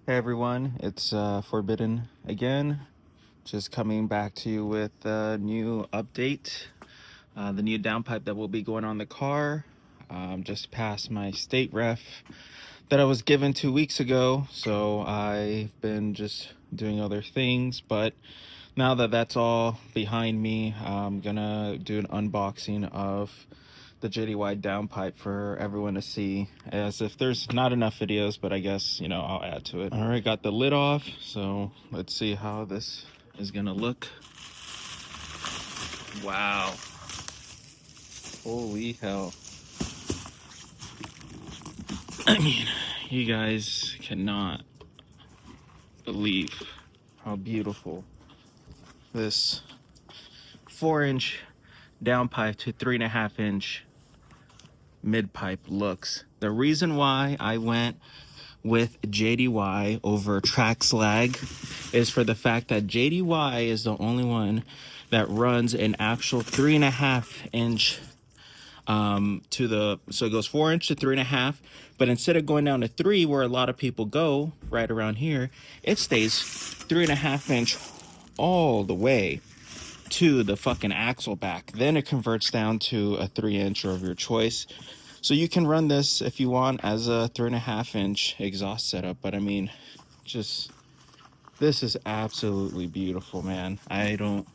Hey everyone, it's Forbidden again. Just coming back to you with a new update. The new downpipe that will be going on the car. Just passed my state ref that I was given 2 weeks ago. So I've been just doing other things. But now that that's all behind me, I'm gonna do an unboxing of the JDY downpipe for everyone to see, as if there's not enough videos, but I guess, you know, I'll add to it. All right, got the lid off, so let's see how this is gonna look. Wow. Holy hell. I mean, you guys cannot believe how beautiful this 4-inch downpipe to 3.5-inch mid pipe looks. The reason why I went with JDY over Traxlag is for the fact that JDY is the only one that runs an actual 3.5-inch to the, so it goes 4-inch to 3.5, but instead of going down to 3 where a lot of people go right around here, it stays 3.5-inch all the way to the fucking axle back. Then it converts down to a 3-inch of your choice. So you can run this if you want as a 3.5-inch exhaust setup. But I mean, just, this is absolutely beautiful, man. I don't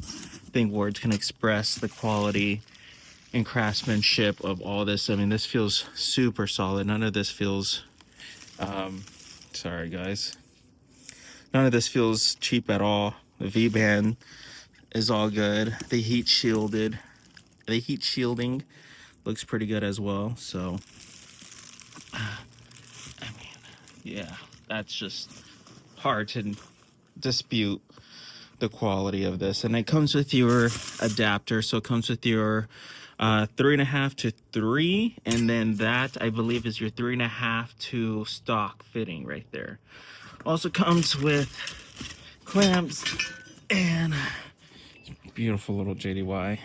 think words can express the quality and craftsmanship of all this. I mean, this feels super solid. None of this feels, sorry guys. None of this feels cheap at all. The V-band is all good. The heat shielding looks pretty good as well. So I mean, yeah, that's just hard to dispute the quality of this. And it comes with your adapter, so it comes with your 3.5 to 3, and then that I believe is your 3.5 to stock fitting right there. Also comes with clamps and beautiful little JDY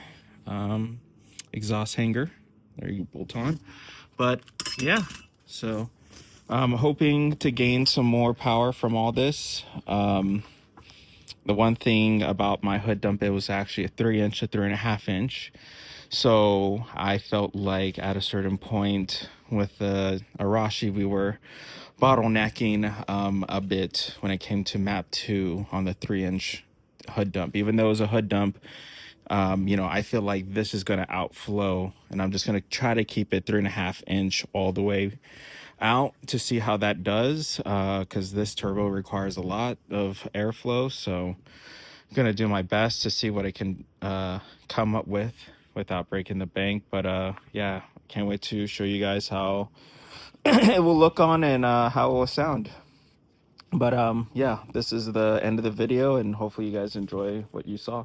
exhaust hanger. There you bolt on. But yeah, so I'm hoping to gain some more power from all this. The one thing about my hood dump, it was actually a 3-inch to 3.5-inch. So I felt like at a certain point with the Arashi, we were bottlenecking a bit when it came to map 2 on the 3-inch hood dump. Even though it was a hood dump, you know, I feel like this is going to outflow, and I'm just going to try to keep it 3.5-inch all the way out to see how that does, because this turbo requires a lot of airflow. So I'm going to do my best to see what I can come up with without breaking the bank. But yeah, can't wait to show you guys how it will look on and how it will sound. But yeah, this is the end of the video, and hopefully you guys enjoy what you saw.